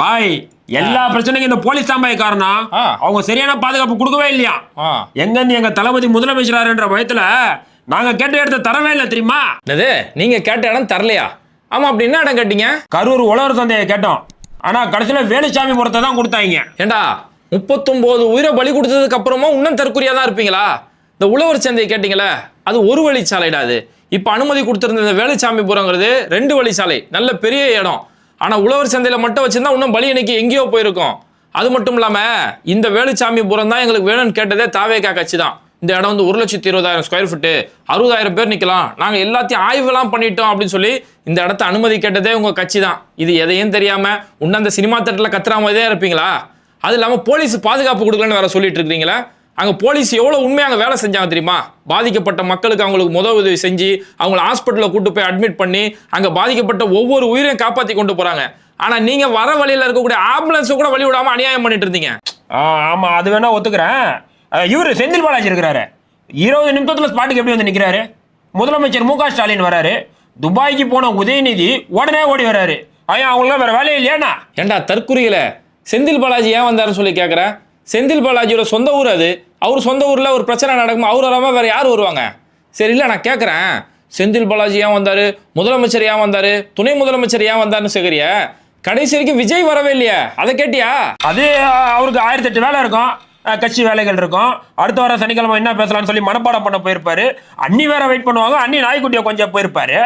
பாய் எல்லா பிரச்சனைக்கும் இந்த போலீஸ் தான் பாய் காரணம். அவங்க சரியான பாதுகாப்பு கொடுக்கவே இல்லையா. எங்க எங்க தளபதி முதலமைச்சராருன்ற பயத்துல நாங்க கேட்ட இடத்த தரவே இல்லை தெரியுமா. என்னது நீங்க கேட்ட இடம் தரலையா? ஆமா அப்படி என்ன இடம் கேட்டீங்க? கரூர் உழவர் சந்தையை கேட்டோம். ஆனா கடைசியில வேலுச்சாமி முறத்தை தான் கொடுத்தாங்க. ஏண்டா 39 உயிரை பலி கொடுத்ததுக்கு அப்புறமா இன்னும் தற்கொலையா தான் இருப்பீங்களா? இந்த உழவர் சந்தையை கேட்டீங்களே அது ஒரு வழிச்சாலைடா. அது இப்ப அனுமதி கொடுத்திருந்த இந்த வேலுச்சாமிபுரங்கிறது 2 வழிச்சாலை, நல்ல பெரிய இடம். ஆனா உழவர் சந்தையில மட்டும் வச்சிருந்தா இன்னும் பலி இன்னைக்கு எங்கேயோ போயிருக்கும். அது மட்டும் இல்லாம இந்த வேலுச்சாமிபுரம் தான் எங்களுக்கு வேணும்னு கேட்டதே தாவேகா கட்சி தான். இந்த இடம் வந்து 1,20,000 ஸ்கொயர் ஃபீட்டு, 60,000 பேர் நிக்கலாம், நாங்க எல்லாத்தையும் ஆய்வுலாம் பண்ணிட்டோம் அப்படின்னு சொல்லி இந்த இடத்த அனுமதி கேட்டதே உங்க கட்சி தான். இது எதையும் தெரியாம இன்னும் அந்த சினிமா தேட்டர்ல கத்துற மாதிரியே இருப்பீங்களா? அது இல்லாம போலீஸ் பாதுகாப்பு கொடுக்கலன்னு வேற சொல்லிட்டு இருக்கீங்களா? அங்க போலீஸ் எவ்வளவு உண்மையாக வேலை செஞ்சாங்க தெரியுமா? பாதிக்கப்பட்ட மக்களுக்கு அவங்களுக்கு உதவி செஞ்சு அவங்களை ஹாஸ்பிட்டலில் கூட்டு போய் அட்மிட் பண்ணி அங்க பாதிக்கப்பட்ட ஒவ்வொரு உயிரையும் காப்பாற்றி கொண்டு போறாங்க. ஆனா நீங்க வர வழியில இருக்கக்கூடிய ஆம்புலன்ஸ் கூட வழி விடாம அநியாயம் பண்ணிட்டு இருந்தீங்க. ஆமா அது வேணா ஒத்துக்கிறேன். இவரு செந்தில் பாலாஜி இருக்கிறாரு, 20 நிமிஷத்துல ஸ்பாட்டுக்கு எப்படி வந்து நிக்கிறாரு? முதலமைச்சர் மு க ஸ்டாலின் வராரு, துபாய்க்கு போன உதயநிதி உடனே ஓடி வராரு. அவங்களாம் வேற வேலையே இல்லையாண்ணா? ஏண்டா தற்குறியில செந்தில் பாலாஜி ஏன் வந்தாருன்னு சொல்லி கேட்குறேன். செந்தில் பாலாஜியோட சொந்த ஊர் அது. அவர் சொந்த ஊரில் ஒரு பிரச்சனை நடக்கும், அவர் வராமல் வேறு யார் வருவாங்க? சரி இல்லை நான் கேட்குறேன், செந்தில் பாலாஜி ஏன் வந்தார், முதலமைச்சர் ஏன் வந்தார், துணை முதலமைச்சர் ஏன் வந்தார்னு கேட்குறிய? கடைசி வரைக்கும் விஜய் வரவே இல்லையா? அதை கேட்டியா? அது அவருக்கு 1008 வேலை இருக்கும், கட்சி வேலைகள் இருக்கும். அடுத்த வாரம் சனிக்கிழமை என்ன பேசலாம்னு சொல்லி மனப்பாடம் பண்ண போயிருப்பாரு. அண்ணி வேற வெயிட் பண்ணுவாங்க, அண்ணி நாய்க்குட்டியை கொஞ்சம் போயிருப்பாரு.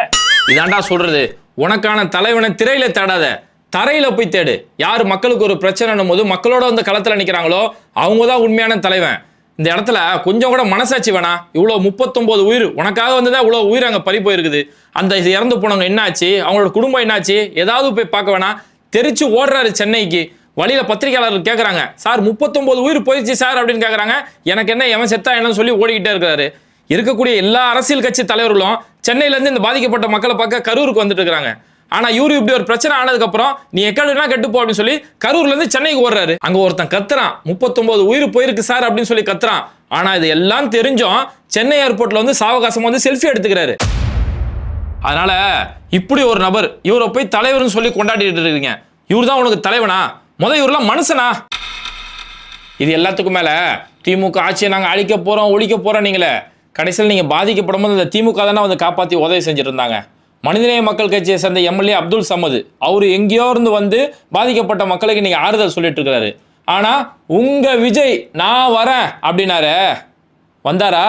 இதாண்டா சொல்றது, உனக்கான தலைவனை திரையில தேடாத, தரையில போய் தேடு. யார் மக்களுக்கு ஒரு பிரச்சனைன்னும் போது மக்களோட வந்து களத்துல நிக்கிறாங்களோ அவங்க தான் உண்மையான தலைவன். இந்த இடத்துல கொஞ்சம் கூட மனசாட்சி வேணா? இவ்வளோ 39 உயிர் உனக்காக வந்துதான் இவ்வளோ உயிர் அங்கே பறி போயிருக்குது. அந்த இறந்து போனவங்க என்னாச்சு, அவங்களோட குடும்பம் என்னாச்சு, ஏதாவது போய் பார்க்க வேணாம்? தெரிச்சு ஓடுறாரு சென்னைக்கு. வழியில பத்திரிகையாளர்கள் கேட்குறாங்க, சார் 39 உயிர் போயிடுச்சு சார் அப்படின்னு கேட்குறாங்க. எனக்கு என்ன எவன் செத்தா என்னன்னு சொல்லி ஓடிக்கிட்டே இருக்கிறாரு. இருக்கக்கூடிய எல்லா அரசியல் கட்சி தலைவர்களும் சென்னையிலேருந்து இந்த பாதிக்கப்பட்ட மக்களை பார்க்க கரூருக்கு வந்துட்டு இருக்கிறாங்க. ஆனா இவரு இப்படி ஒரு பிரச்சனை ஆனதுக்கு அப்புறம் நீ எக்கடுனா கெட்டுப்போ அப்படின்னு சொல்லி கரூர்ல இருந்து சென்னைக்கு ஓடுறாரு. அங்க ஒருத்தன் கத்துறான், 39 உயிர் போயிருக்கு சார் அப்படின்னு சொல்லி கத்துறான். ஆனா இது எல்லாம் தெரிஞ்சும் சென்னை ஏர்போர்ட்ல வந்து சாவகாசம் வந்து செல்ஃபி எடுத்துக்கிறாரு. அதனால இப்படி ஒரு நபர் இவரை போய் தலைவர்னு சொல்லி கொண்டாடிட்டு இருக்கீங்க. இவர் தான் உனக்கு தலைவனா? இவரெல்லாம் மனுஷனா? இது எல்லாத்துக்கும் மேல திமுக ஆட்சியை நாங்க அழிக்க போறோம் ஒழிக்க போறோம் நீங்களே. கடைசியில் நீங்க பாதிக்கப்படும் போது இந்த திமுக தானே வந்து காப்பாற்றி உதவி செஞ்சுட்டு இருந்தாங்க. மனிதநேய மக்கள் கட்சியை சேர்ந்த எம்எல்ஏ அப்துல் சமது அவரு எங்கேயோ இருந்து வந்து பாதிக்கப்பட்ட மக்களுக்கு நீங்க ஆறுதல் சொல்லிட்டு இருக்கிறாரு. ஆனா உங்க விஜய் நான் வரேன் அப்படின்னாரு, வந்தாரா?